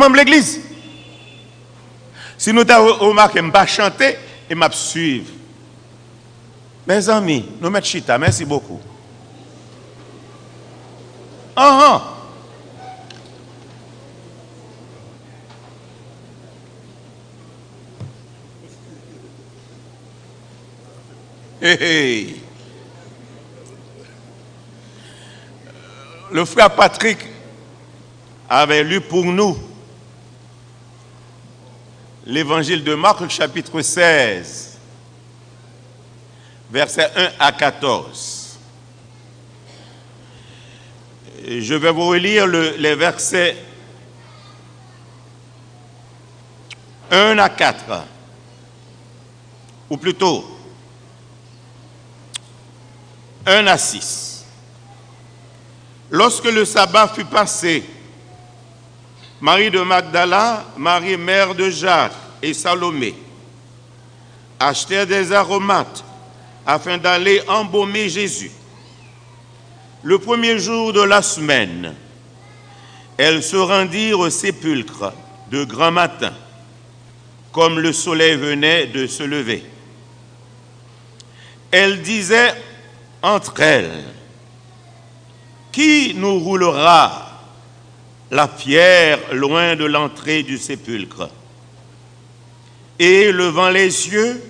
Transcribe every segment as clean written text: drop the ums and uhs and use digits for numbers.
Membre de l'église. Si nous avons remarqué, je ne vais pas chanter et je vais suivre. Mes amis, nous mettons chita. Merci beaucoup. Hey. Le frère Patrick avait lu pour nous l'évangile de Marc, chapitre 16, versets 1 à 14. Et je vais vous relire les versets 1 à 4, ou plutôt 1 à 6. Lorsque le sabbat fut passé, Marie de Magdala, Marie mère de Jacques et Salomé achetèrent des aromates afin d'aller embaumer Jésus. Le premier jour de la semaine, elles se rendirent au sépulcre de grand matin, comme le soleil venait de se lever. Elles disaient entre elles: qui nous roulera la pierre loin de l'entrée du sépulcre? Et levant les yeux,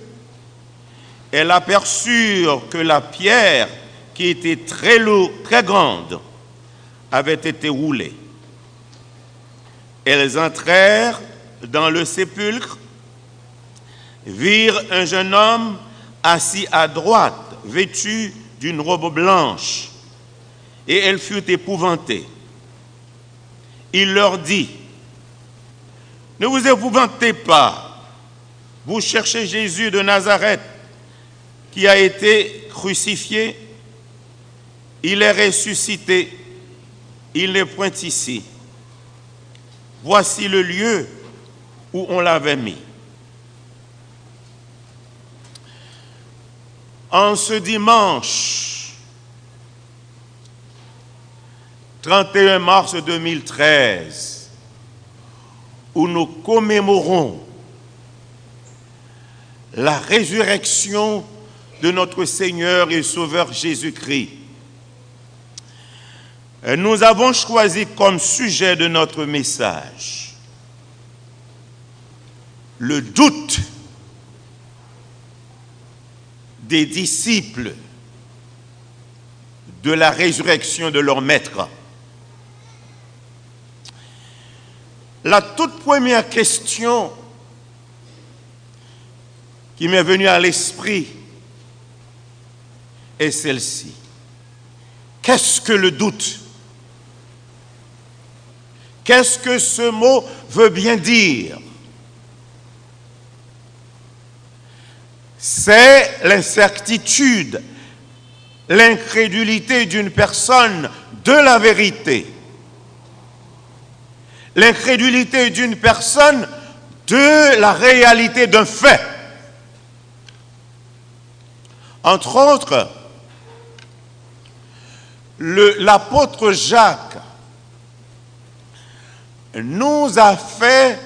elles aperçurent que la pierre, qui était très lourde, très grande, avait été roulée. Elles entrèrent dans le sépulcre, virent un jeune homme assis à droite, vêtu d'une robe blanche, et elles furent épouvantées. Il leur dit: ne vous épouvantez pas, vous cherchez Jésus de Nazareth, qui a été crucifié. Il est ressuscité, il n'est point ici. Voici le lieu où on l'avait mis. En ce dimanche 31 mars 2013, où nous commémorons la résurrection de notre Seigneur et Sauveur Jésus-Christ, nous avons choisi comme sujet de notre message le doute des disciples de la résurrection de leur maître. La toute première question qui m'est venue à l'esprit est celle-ci. Qu'est-ce que le doute? Qu'est-ce que ce mot veut bien dire? C'est l'incertitude, l'incrédulité d'une personne de la vérité. L'incrédulité d'une personne de la réalité d'un fait. Entre autres, l'apôtre Jacques nous a fait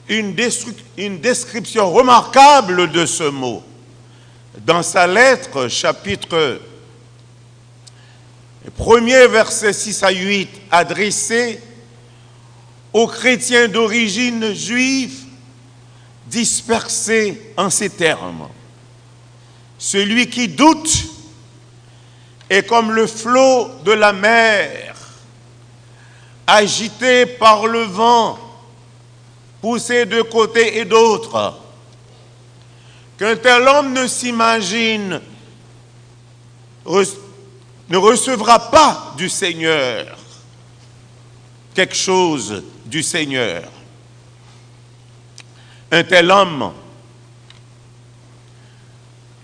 une description remarquable de ce mot. Dans sa lettre, chapitre 1er, versets 6 à 8, adressée aux chrétiens d'origine juive dispersés en ces termes: celui qui doute est comme le flot de la mer, agité par le vent, poussé de côté et d'autre. Qu'un tel homme ne s'imagine, ne recevra pas du Seigneur quelque chose du Seigneur. Un tel homme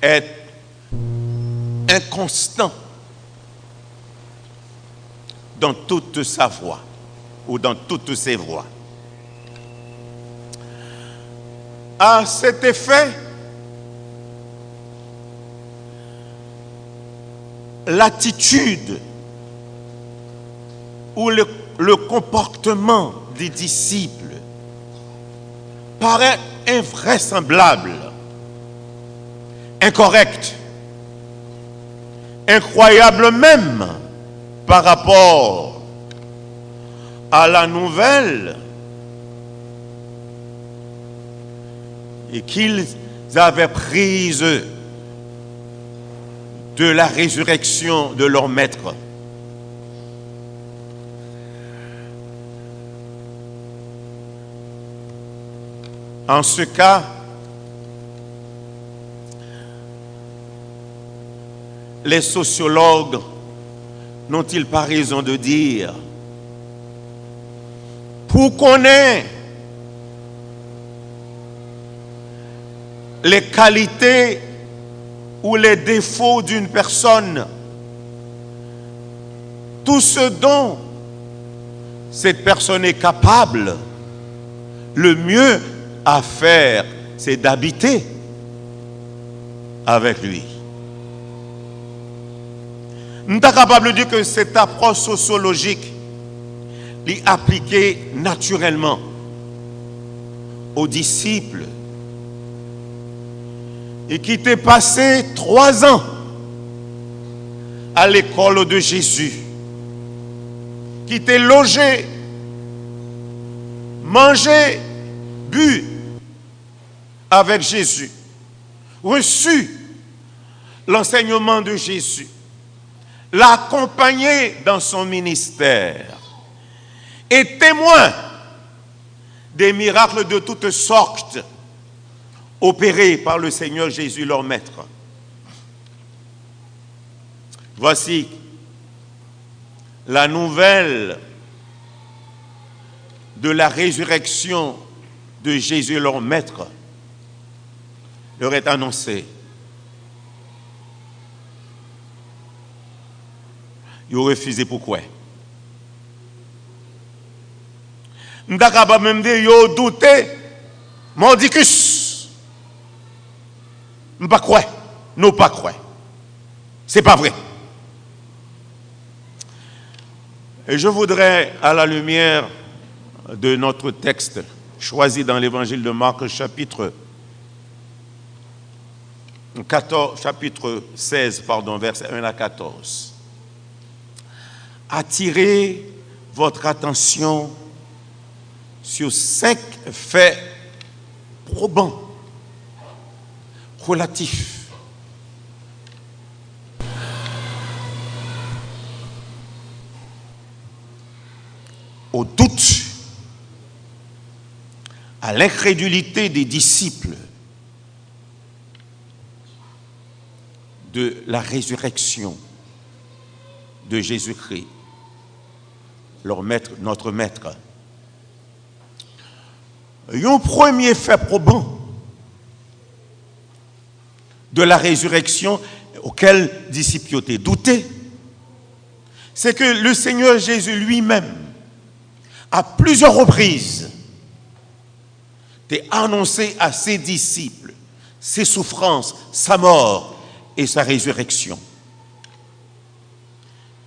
est inconstant dans toute sa voie ou dans toutes ses voies. À cet effet, l'attitude ou le comportement des disciples paraît invraisemblable, incorrect, incroyable même par rapport à la nouvelle et qu'ils avaient prise de la résurrection de leur maître. En ce cas, les sociologues n'ont-ils pas raison de dire, pour connaître les qualités ou les défauts d'une personne, tout ce dont cette personne est capable, le mieux à faire, c'est d'habiter avec lui. Nous sommes capables de dire que cette approche sociologique est appliquée naturellement aux disciples et qui étaient passés 3 ans à l'école de Jésus, qui étaient logés, mangés, bu avec Jésus, reçu l'enseignement de Jésus, l'accompagné dans son ministère et témoin des miracles de toutes sortes opérés par le Seigneur Jésus, leur maître. Voici la nouvelle de la résurrection de Jésus, leur maître, leur est annoncée. Ils ont refusé pourquoi? Nous sommes capables même de dire, ils ont douté, mordicus. Nous ne pas croire, nous pas croire. Ce n'est pas vrai. Et je voudrais, à la lumière de notre texte choisi dans l'évangile de Marc, chapitre 16, versets 1 à 14, attirer votre attention sur 5 faits probants, relatifs au doute, à l'incrédulité des disciples de la résurrection de Jésus-Christ, leur maître, notre maître. Un premier fait probant de la résurrection auquel les disciples ont douté, c'est que le Seigneur Jésus lui-même, à plusieurs reprises, a annoncé à ses disciples ses souffrances, sa mort et sa résurrection.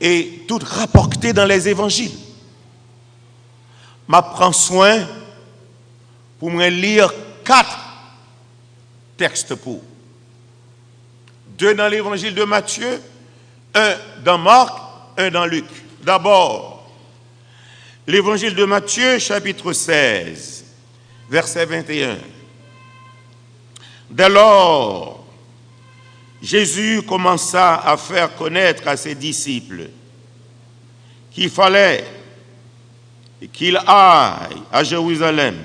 Et tout rapporté dans les évangiles. Je prends soin pour me lire 4 textes pour. 2 dans l'évangile de Matthieu, 1 dans Marc, 1 dans Luc. D'abord, l'évangile de Matthieu, chapitre 16, verset 21. Dès lors, Jésus commença à faire connaître à ses disciples qu'il fallait qu'il aille à Jérusalem,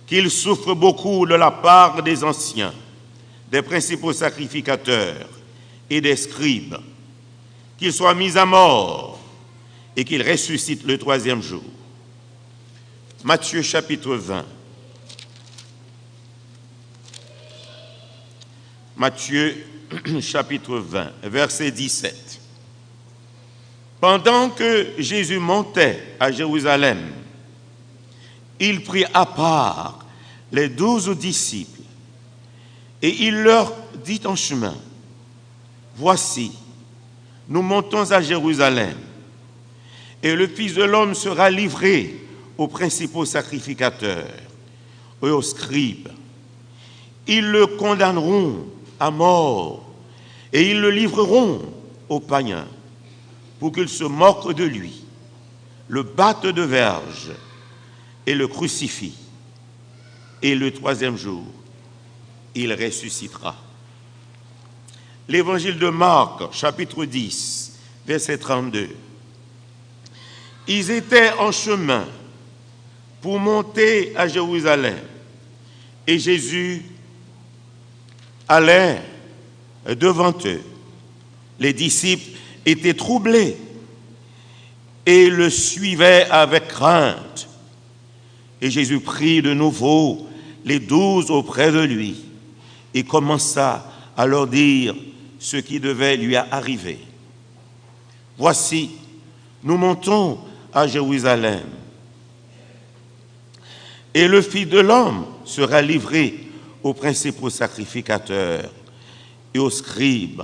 qu'il souffre beaucoup de la part des anciens, des principaux sacrificateurs et des scribes, qu'il soit mis à mort et qu'il ressuscite le 3e jour. Matthieu chapitre 20. Matthieu chapitre 20, verset 17. Pendant que Jésus montait à Jérusalem, il prit à part les 12 disciples et il leur dit en chemin, « Voici, nous montons à Jérusalem et le Fils de l'homme sera livré aux principaux sacrificateurs et aux scribes. Ils le condamneront à mort et ils le livreront aux païens pour qu'ils se moquent de lui, le battent de verge et le crucifient. Et le troisième jour, il ressuscitera. L'évangile de Marc, chapitre 10, verset 32. Ils étaient en chemin pour monter à Jérusalem et Jésus allait devant eux. Les disciples étaient troublés et le suivaient avec crainte. Et Jésus prit de nouveau les 12 auprès de lui et commença à leur dire ce qui devait lui arriver. Voici, nous montons à Jérusalem, et le Fils de l'homme sera livré aux principaux sacrificateurs et aux scribes.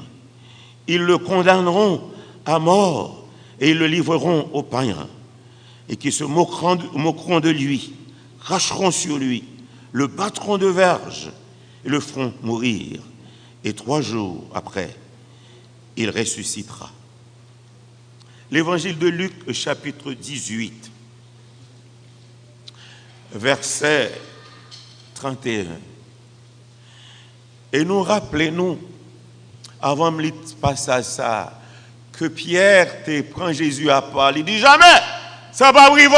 Ils le condamneront à mort et ils le livreront aux païens, et qui se moqueront de lui, cracheront sur lui, le battront de verge et le feront mourir. Et 3 jours après, il ressuscitera. L'évangile de Luc, chapitre 18, verset 31. Et nous rappelons, avant de passer à ça, que Pierre te prend Jésus à part. Il dit jamais, ça va arriver.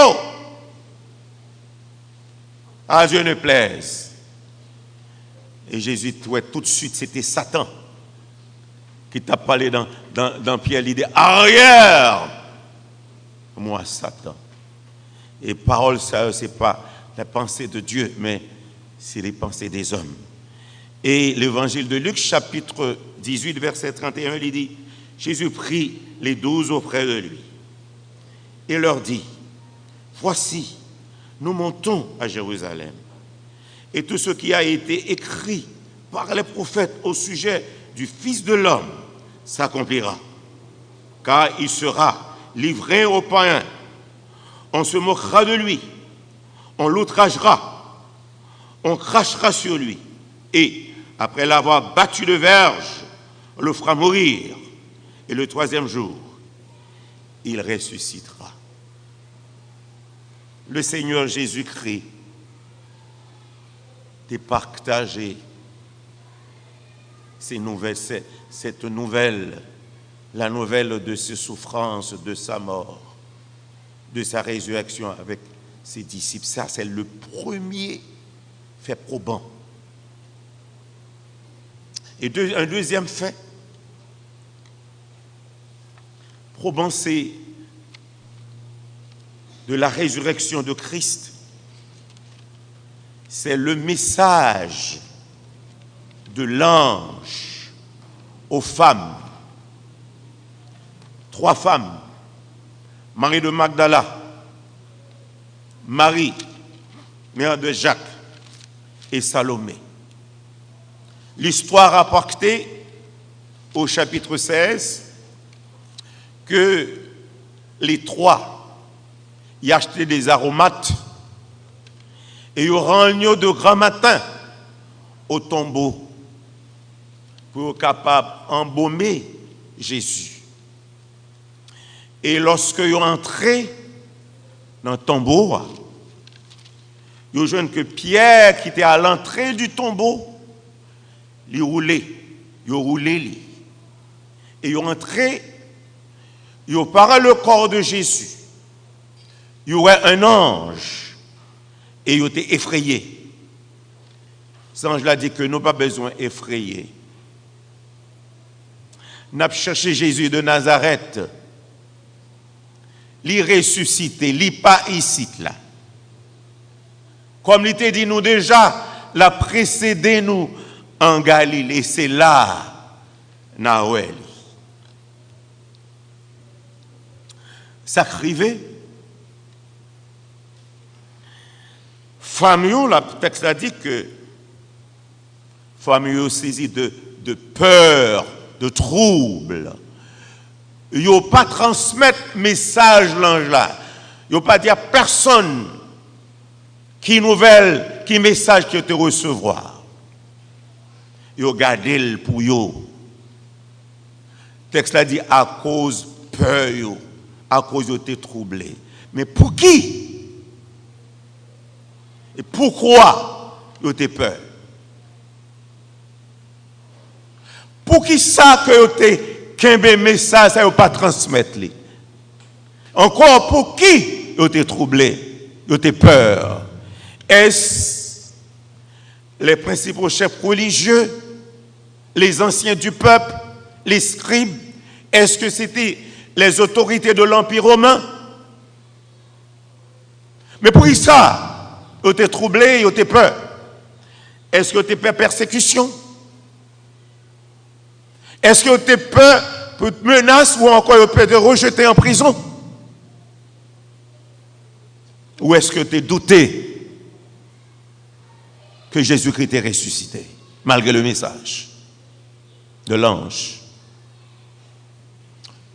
À Dieu ne plaise. Et Jésus, tout de suite, c'était Satan qui t'a parlé dans Pierre. Il dit, arrière, moi, Satan. Et parole, ça, ce n'est pas la pensée de Dieu, mais c'est les pensées des hommes. Et l'évangile de Luc, chapitre 18, verset 31, il dit, Jésus prit les 12 auprès de lui et leur dit, voici, nous montons à Jérusalem. Et tout ce qui a été écrit par les prophètes au sujet du Fils de l'homme s'accomplira. Car il sera livré aux païens. On se moquera de lui. On l'outragera. On crachera sur lui. Et, après l'avoir battu de verge, on le fera mourir. Et le 3e jour, il ressuscitera. Le Seigneur Jésus-Christ de partager cette nouvelle, la nouvelle de ses souffrances, de sa mort, de sa résurrection avec ses disciples. Ça, c'est le premier fait probant. Et un deuxième fait probant, c'est de la résurrection de Christ. C'est le message de l'ange aux femmes. 3 femmes. Marie de Magdala, Marie, mère de Jacques, et Salomé. L'histoire rapportée au chapitre 16 que les 3 y achetaient des aromates et ils rendaient de grand matin au tombeau pour être capable d'embaumer Jésus. Et lorsque ils ont entré dans le tombeau, ils ont vu que Pierre, qui était à l'entrée du tombeau, il roulait. Et ils ont entré, ils ont parlé le corps de Jésus. Il y aurait un ange. Et ils ont été effrayés. Cet ange-là dit que nous n'avons pas besoin d'effrayer. Nous avons cherché Jésus de Nazareth. Il est ressuscité, il n'est pas ici là. Comme il t'a dit nous déjà, l'a précédé nous en Galilée. C'est là, Noël. Ça arrivait. Famille, le texte a dit que famille saisie de peur, de trouble. Ils n'ont pas transmettre message l'ange là. Ils n'ont pas dit à personne qui nouvelle, qui message que te recevoir. Yo gardé pour yo. Le texte là dit à cause peur yo, à cause de te troublé. Mais pour qui? Et pourquoi yo te peur? Pour qui ça que yo te qu'un message ça yo pas transmettre li? Encore pour qui yo te troublé, yo te peur? Est-ce les principaux chefs religieux, les anciens du peuple, les scribes? Est-ce que c'était les autorités de l'Empire romain? Mais pour ça, ils étaient troublés, ils étaient peur. Est-ce que tu peur persécution? Est-ce que tu peur pour menace ou encore peur de rejeter en prison? Ou est-ce que tu douté que Jésus-Christ est ressuscité, malgré le message de l'ange?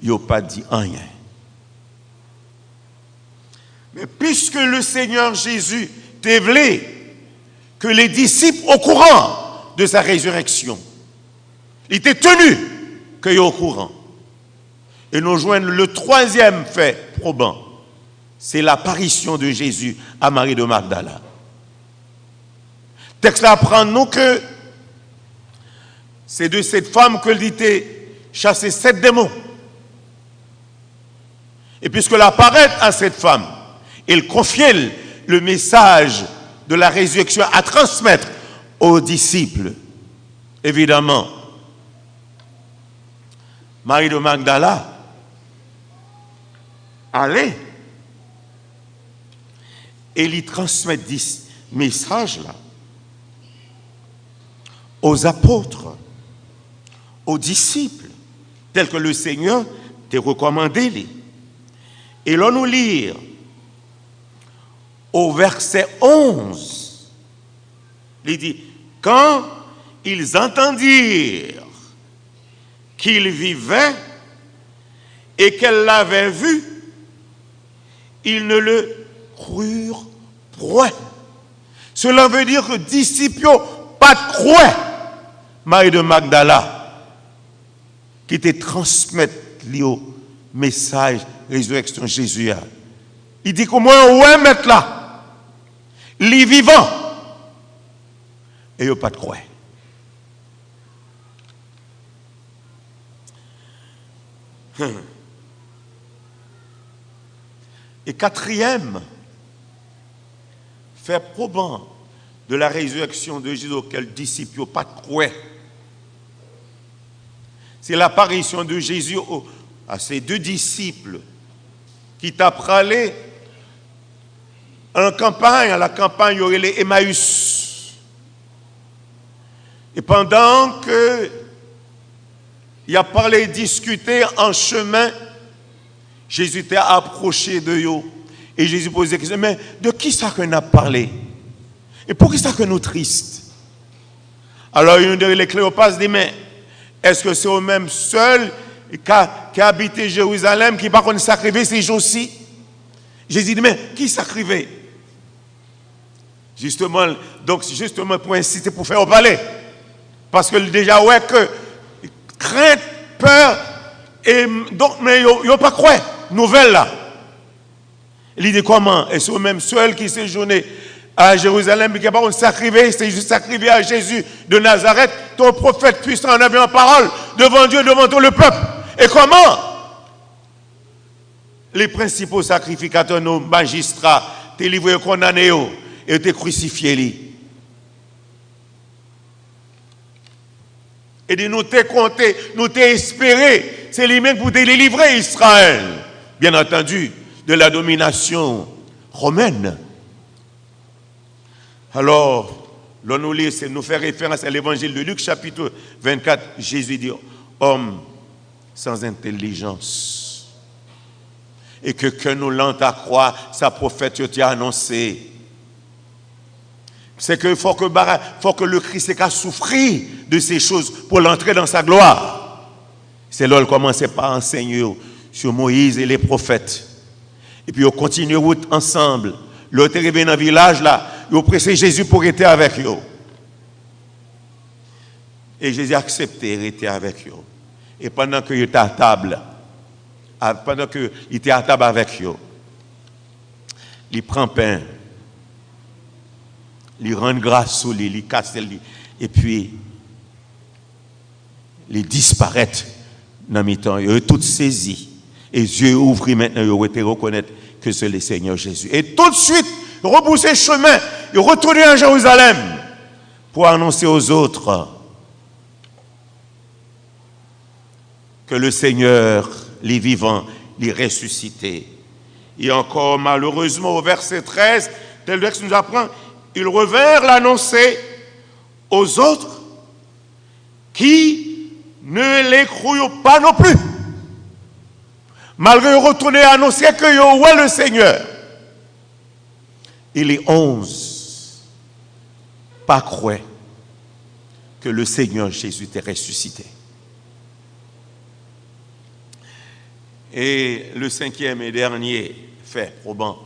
Il n'a pas dit rien. Mais puisque le Seigneur Jésus dévelait que les disciples au courant de sa résurrection, il était tenu qu'ils au courant. Et nous joignons le troisième fait probant, c'est l'apparition de Jésus à Marie de Magdala. Le texte apprend nous que c'est de cette femme que était chassé 7 démons. Et puisqu'elle apparaît à cette femme, il confiait le message de la résurrection à transmettre aux disciples. Évidemment, Marie de Magdala allait et lui transmet ce message-là aux apôtres, aux disciples, tels que le Seigneur t'a recommandé. Et l'on nous lire au verset 11, il dit, quand ils entendirent qu'il vivait et qu'elle l'avait vu, ils ne le crurent point. Cela veut dire que les disciples n'ont pas cru Marie de Magdala qui te transmettre le message résurrection Jésus. Il dit comment ouais mettre là, les vivants, et ils n'ont pas de croix. Et quatrième fait probant de la résurrection de Jésus auquel les disciples n'ont pas de croix, c'est l'apparition de Jésus à ses 2 disciples qui t'a pralé en campagne, à la campagne, il y aurait les Emmaüs. Et pendant que il a parlé, discuté en chemin, Jésus t'a approché de eux. Et Jésus posait la question, mais de qui ça qu'on a parlé? Et pour qui ça que nous tristes? Alors, il nous dit, les Cléopas dit, mais est-ce que c'est eux-mêmes seuls qui habitent Jérusalem, qui par contre sacrifié ces jours-ci? Jésus dit, mais qui sacrifié? Justement, pour inciter, pour faire parler. Parce que déjà, ouais, que crainte, peur, et donc, mais ils n'ont pas cru. Nouvelle là. Il dit comment? Est-ce eux-mêmes seuls qui séjournaient à Jérusalem, qui par contre sacrifié, c'est juste sacrifié à Jésus de Nazareth, ton prophète puissant en avait en parole, devant Dieu, devant tout le peuple. Et comment? Les principaux sacrificateurs, nos magistrats, t'es livrés condamnés et t'es crucifiés. Et de nous t'es compté, nous t'es espéré, c'est lui-même pour te délivrer Israël, bien entendu, de la domination romaine. Alors, l'on nous lit, c'est nous faire référence à l'évangile de Luc, chapitre 24. Jésus dit, homme sans intelligence, et que nous l'ont à croire, sa prophète t'a annoncé. C'est qu'il faut que le Christ ait souffrir de ces choses pour l'entrer dans sa gloire. C'est là qu'il commençait par enseigner sur Moïse et les prophètes. Et puis on continue route ensemble. L'autre est arrivé dans le village là, ils ont pressé Jésus pour être avec eux. Et Jésus a accepté d'être avec eux. Et pendant qu'il était à table, avec eux, il prend pain, il rend grâce sur lui, il casse lui, et puis il disparaît dans le temps. Ils ont tout saisi. Et les yeux ouvrés maintenant, ils ont été reconnaître que c'est le Seigneur Jésus. Et tout de suite, ils ont rebroussé chemin, ils ont retourné à Jérusalem pour annoncer aux autres que le Seigneur, les vivants, les ressuscités. Et encore malheureusement au verset 13, tel texte nous apprend, ils revinrent l'annoncer aux autres qui ne les croyaient pas non plus. Malgré retourner annoncer que yo ouais le Seigneur. Et les 11 pas croient que le Seigneur Jésus était ressuscité. Et le 5e et dernier fait probant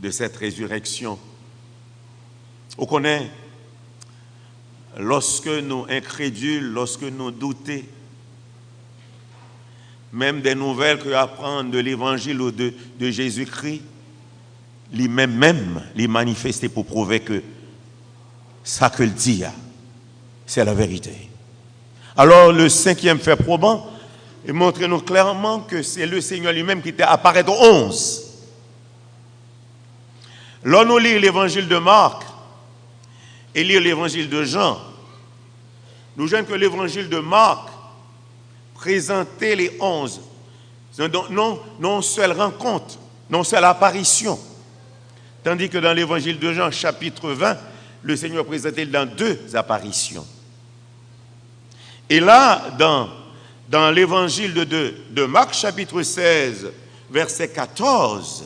de cette résurrection, on connaît, lorsque nous incrédules, lorsque nous doutons, même des nouvelles que apprendre de l'évangile ou de Jésus-Christ, lui-même les manifester pour prouver que ça que le dit, c'est la vérité. Alors le 5e fait probant, et montre-nous clairement que c'est le Seigneur lui-même qui était apparu aux 11. Là, nous lisons l'évangile de Marc et lire l'évangile de Jean. Nous voyons que l'évangile de Marc présentait les 11. Non seule rencontre, non seule apparition. Tandis que dans l'évangile de Jean, chapitre 20, le Seigneur présentait dans 2 apparitions. Et là, dans l'évangile de Marc, chapitre 16, verset 14,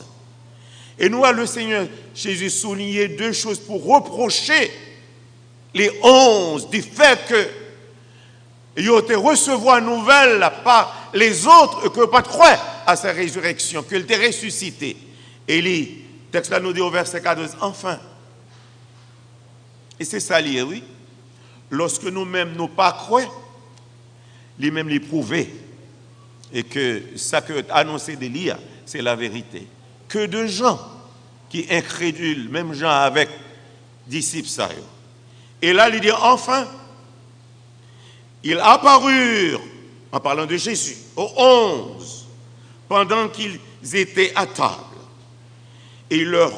et nous, le Seigneur Jésus souligné 2 choses pour reprocher les 11 du fait que ils ont été recevoir nouvelle par les autres que pas de croire à sa résurrection, qu'il était ressuscité. Et le texte là nous dit au verset 14, enfin, et c'est ça lié, oui, lorsque nous-mêmes nous pas croire, lui-même les prouver et que ça que annoncé d'Élie, c'est la vérité. Que de gens qui incrédules, même gens avec disciples ça. Et là, il dit enfin, ils apparurent, en parlant de Jésus, aux 11, pendant qu'ils étaient à table, et il leur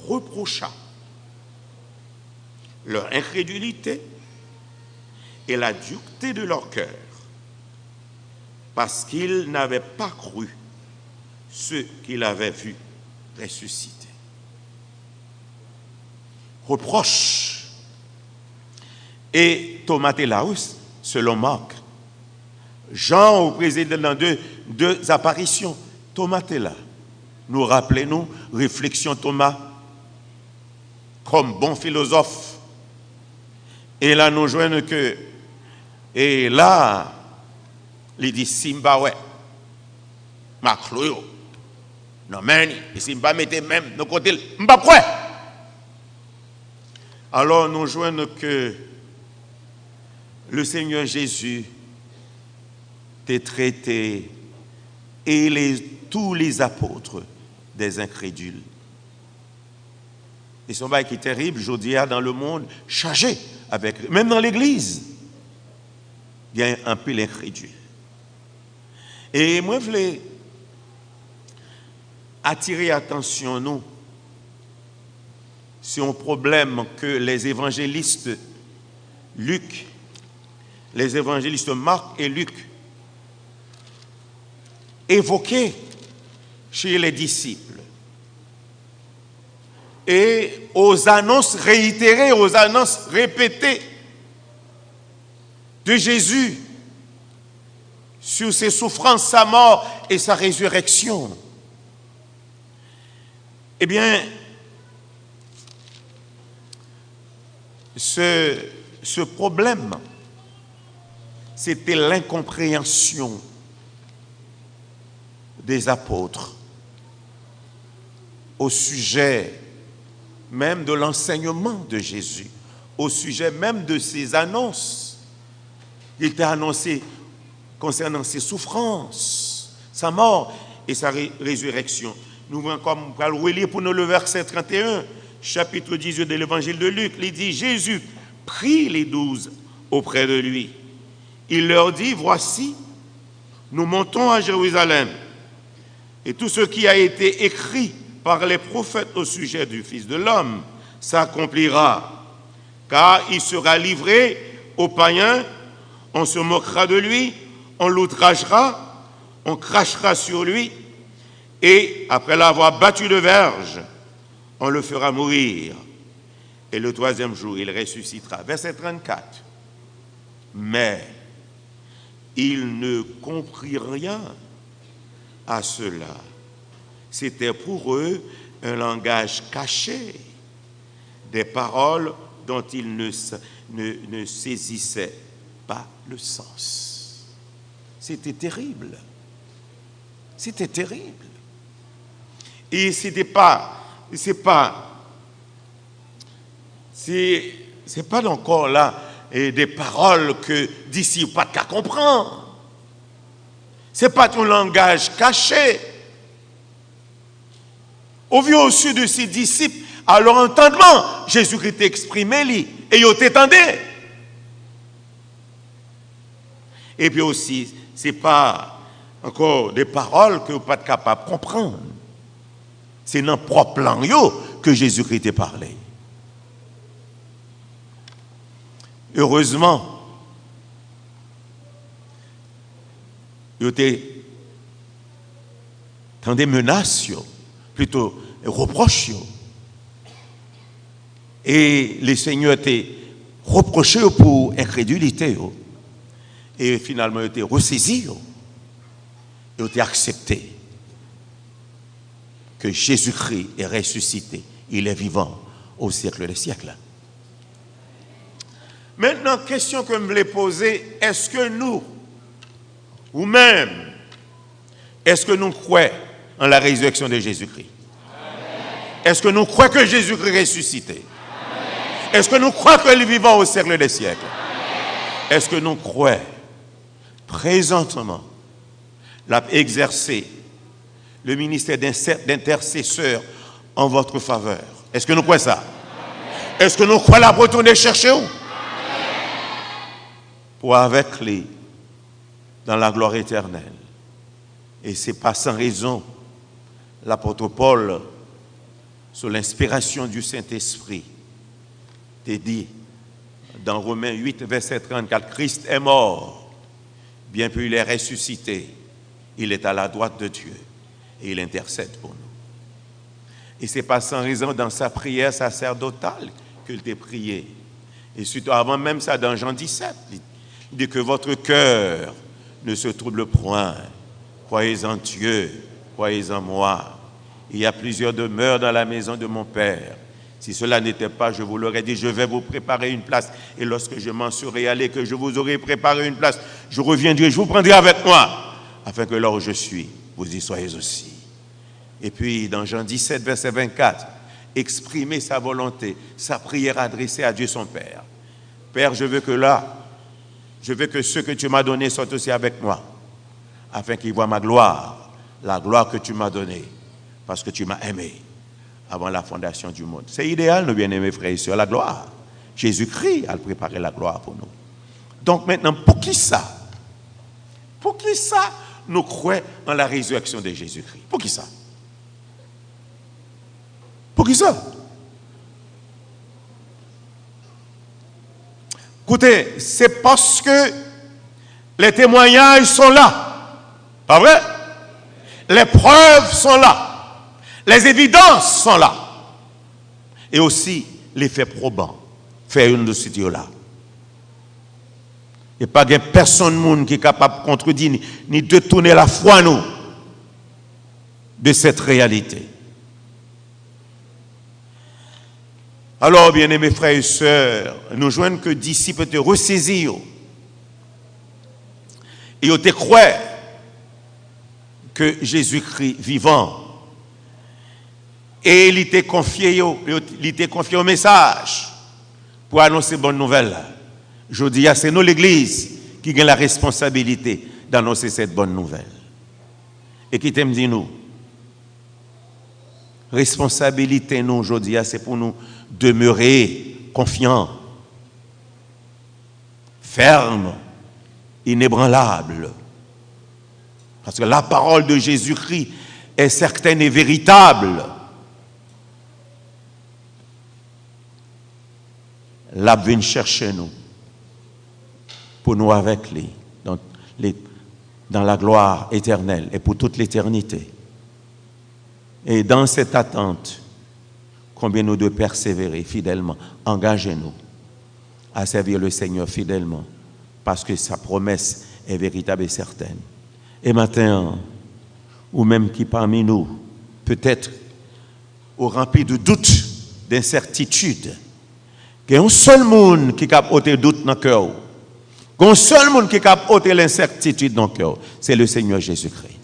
reprocha leur incrédulité et la dureté de leur cœur, parce qu'ils n'avaient pas cru ceux qu'ils avaient vus ressusciter. Reproche. Et Thomas Télaus, selon Marc, Jean au président dans deux apparitions, Thomas était là. Nous rappelons, réflexion Thomas, comme bon philosophe. Et là, nous joignons que, et là, il dit Simba, ouais, ma cloyo, non, mais, et Simba mettait même, nos côtés, m'pas quoi. Alors, nous joignons que le Seigneur Jésus t'est traité et tous les apôtres des incrédules. Et son bail qui est terrible, je dis, dans le monde, chargé avec, même dans l'église, il y a un peu l'incrédule. Et moi, je voulais attirer attention, nous, sur un problème que les évangélistes Luc, les évangélistes Marc et Luc évoquaient chez les disciples. Et aux annonces réitérées, aux annonces répétées de Jésus sur ses souffrances, sa mort et sa résurrection. Eh bien, ce problème, c'était l'incompréhension des apôtres au sujet même de l'enseignement de Jésus, au sujet même de ses annonces. Il était annoncé concernant ses souffrances, sa mort et sa résurrection. Nous voyons comme relire pour nous le verset 31, chapitre 18 de l'évangile de Luc. Il dit, Jésus prit les 12 auprès de lui. Il leur dit, voici, nous montons à Jérusalem, et tout ce qui a été écrit par les prophètes au sujet du Fils de l'homme s'accomplira, car il sera livré aux païens, on se moquera de lui, on l'outragera, on crachera sur lui, et après l'avoir battu de verge, on le fera mourir. Et le troisième jour, il ressuscitera. Verset 34. Mais il ne comprit rien à cela. C'était pour eux un langage caché, des paroles dont ils ne saisissaient pas le sens. C'était terrible. C'était terrible. Et c'est pas encore là des paroles que d'ici pas de qu'à comprendre. C'est pas un langage caché. Au vu au sud de ses disciples, à leur entendement, Jésus-Christ exprimé lui et ils t'étendaient. Et puis aussi, c'est pas encore des paroles que vous n'êtes pas capable de comprendre. C'est dans le propre langue que Jésus-Christ a parlé. Heureusement, il y a tant de menaces, plutôt reproches. Et les seigneurs étaient reprochés pour incrédulité. Et finalement, ils étaient ressaisis. Ils ont été acceptés que Jésus-Christ est ressuscité. Il est vivant au siècle des siècles. Maintenant, question que je me voulais poser, est-ce que nous, ou même, est-ce que nous croyons en la résurrection de Jésus-Christ? Est-ce que nous croyons que Jésus-Christ est ressuscité? Est-ce que nous croyons qu'il est vivant au siècle des siècles? Est-ce que nous croyons présentement l'a exercé le ministère d'intercesseur en votre faveur? Est-ce que nous croyons ça? Est-ce que nous croyons la retourner chercher où? Pour avec lui dans la gloire éternelle. Et ce n'est pas sans raison l'apôtre Paul, sous l'inspiration du Saint-Esprit, t'a dit dans Romains 8, verset 34, Christ est mort, bien qu'il est ressuscité, il est à la droite de Dieu et il intercède pour nous. Et ce n'est pas sans raison dans sa prière sacerdotale qu'il t'a prié. Et surtout avant même ça, dans Jean 17, il dit que votre cœur ne se trouble point. Croyez en Dieu, croyez en moi. Il y a plusieurs demeures dans la maison de mon Père. Si cela n'était pas, je vous l'aurais dit, je vais vous préparer une place. Et lorsque je m'en serai allé, que je vous aurai préparé une place, je reviendrai, je vous prendrai avec moi, afin que là où je suis, vous y soyez aussi. Et puis, dans Jean 17, verset 24, exprimer sa volonté, sa prière adressée à Dieu son Père. Père, je veux que ce que tu m'as donné soit aussi avec moi, afin qu'il voie ma gloire, la gloire que tu m'as donnée, parce que tu m'as aimé avant la fondation du monde. C'est idéal, nos bien-aimés frères et sœurs, la gloire. Jésus-Christ a préparé la gloire pour nous. Donc maintenant, pour qui ça nous croyons en la résurrection de Jésus-Christ? Pour qui ça? Pour qui ça? Écoutez, c'est parce que les témoignages sont là. Pas vrai? Les preuves sont là. Les évidences sont là. Et aussi les faits probants. Faire une de ces là. Il n'y a pas de personne qui est capable de contredire ni de tourner la foi nous de cette réalité. Alors, bien-aimés frères et sœurs, nous joignent que disciples te ressaisir et te croire que Jésus-Christ vivant Et il était confié au message pour annoncer bonne nouvelle. Je dis, c'est nous l'Église qui a la responsabilité d'annoncer cette bonne nouvelle. Et qui t'aime dit nous, responsabilité nous aujourd'hui, c'est pour nous demeurer confiants, fermes, inébranlables. Parce que la parole de Jésus-Christ est certaine et véritable. Là, vient chercher nous, pour nous avec lui, dans la gloire éternelle et pour toute l'éternité. Et dans cette attente, combien nous devons persévérer fidèlement, engagez-nous à servir le Seigneur fidèlement, parce que sa promesse est véritable et certaine. Et maintenant, ou même qui parmi nous, peut-être, au rempli de doutes, d'incertitudes, il y a un seul monde qui a ôté le doute dans le cœur. Il y a un seul monde qui a ôté l'incertitude dans le cœur. C'est le Seigneur Jésus-Christ.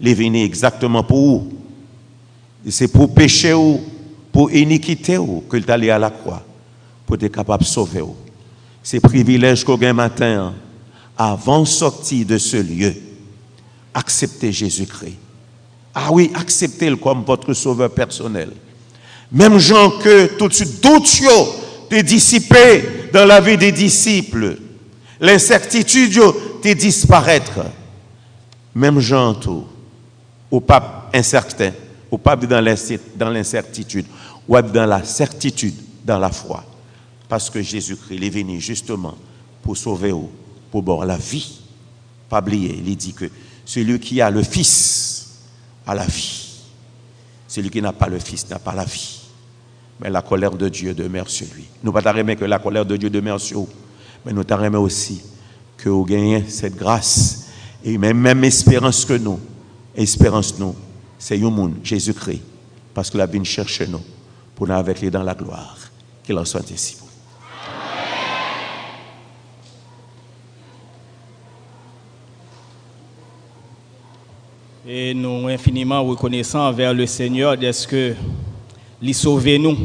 Il est venu exactement pour vous. C'est pour pécher ou pour iniquité ou que tu allé à la croix pour être capable de sauver vous. C'est privilège qu'au matin, avant de sortir de ce lieu, acceptez Jésus-Christ. Ah oui, acceptez-le comme votre sauveur personnel. Même gens que tout de suite d'autres te dissipé dans la vie des disciples. L'incertitude te disparaître. Même gens tout, au pape incertain, au pape dans l'incertitude, ou dans la certitude, dans la foi. Parce que Jésus-Christ est venu justement pour sauver vous, pour boire la vie. Pas oublier, il dit que celui qui a le Fils a la vie. Celui qui n'a pas le Fils n'a pas la vie. Mais la colère de Dieu demeure sur lui. Nous ne pouvons pas aimer que la colère de Dieu demeure sur vous. Mais nous t'aimons aussi que vous gagnez cette grâce et même espérance que nous. Espérance nous, c'est un monde, Jésus-Christ. Parce que la vie cherche nous pour nous avec lui dans la gloire. Qu'il en soit ainsi. Et nous infiniment reconnaissants envers le Seigneur d'être que il sauve nous.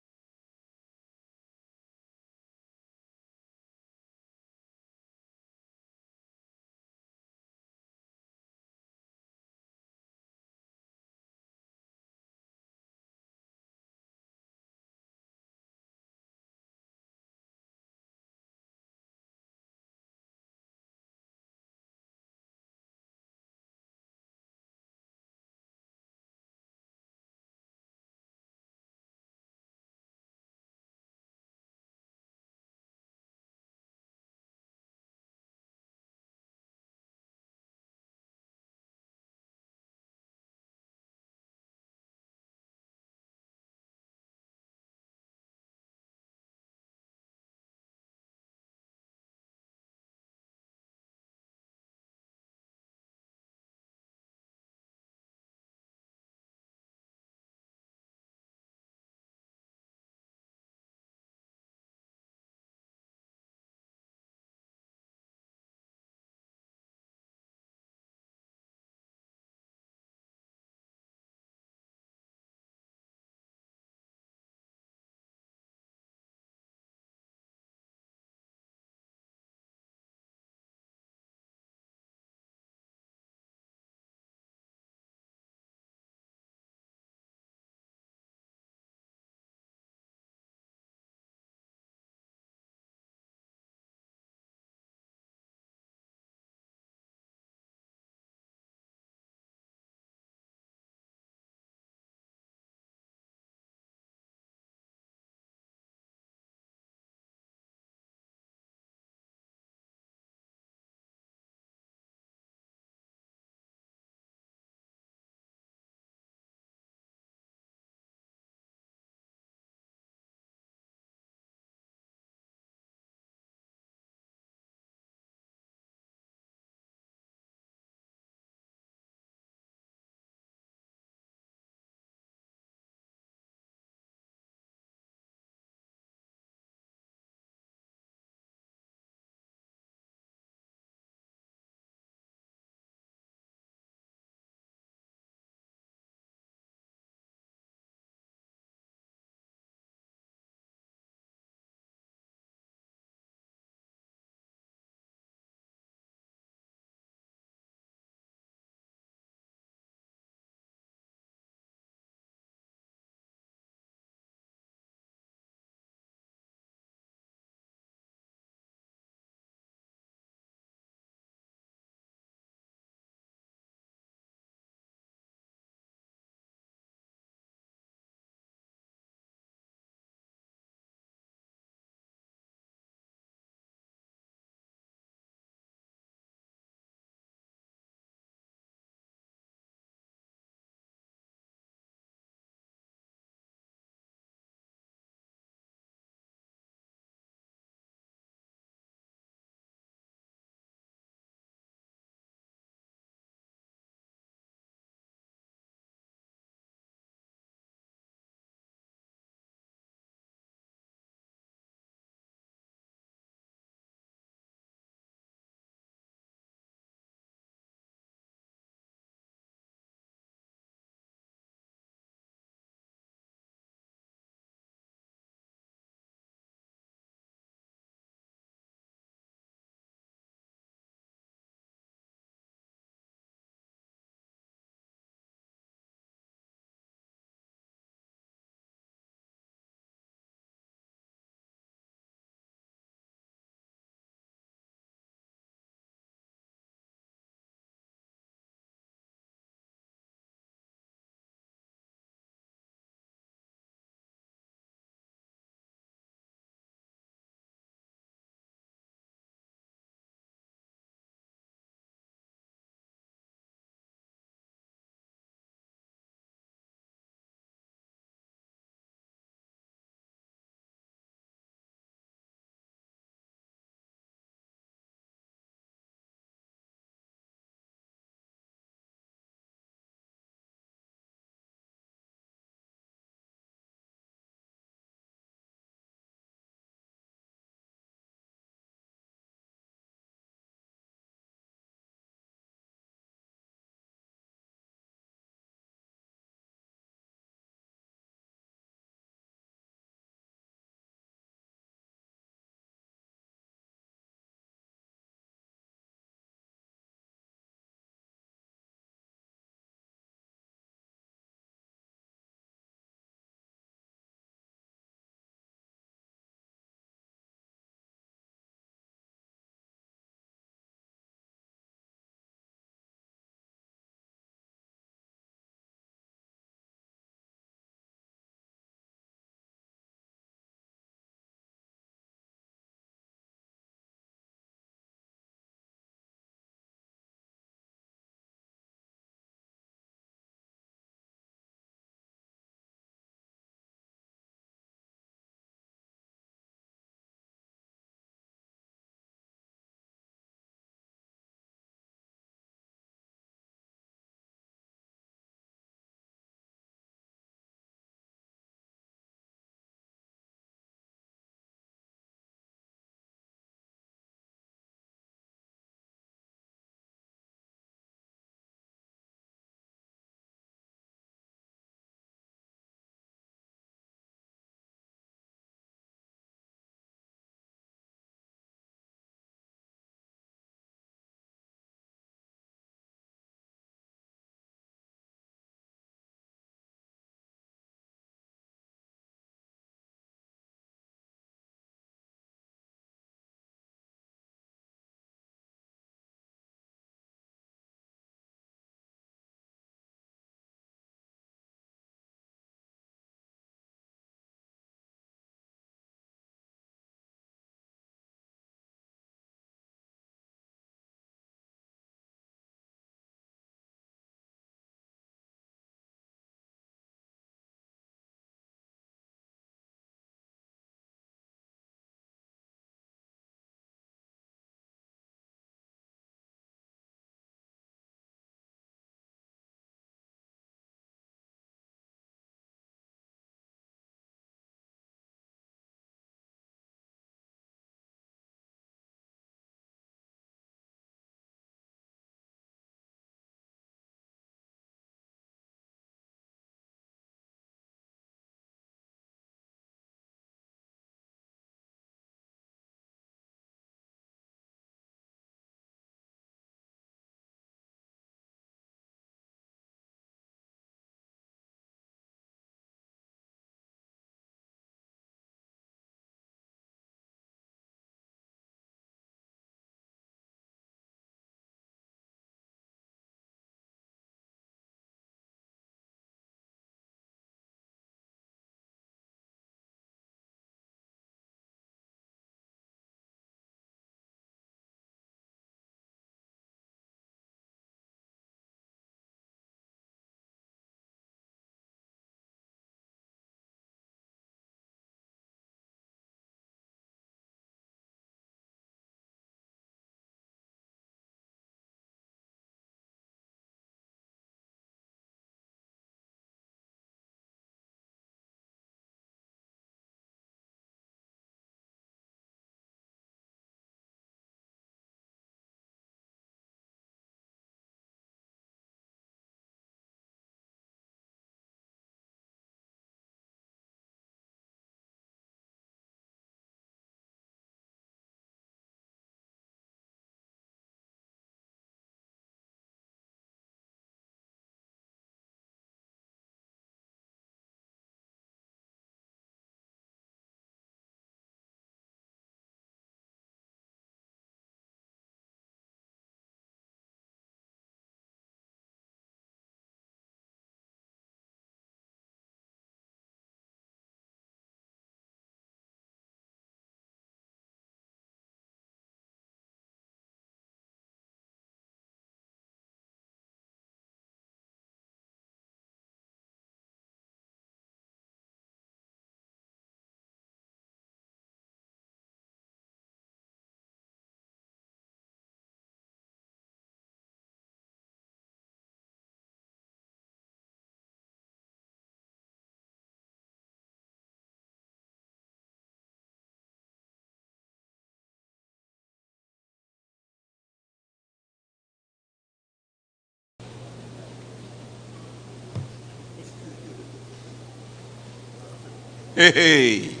Hey, hey.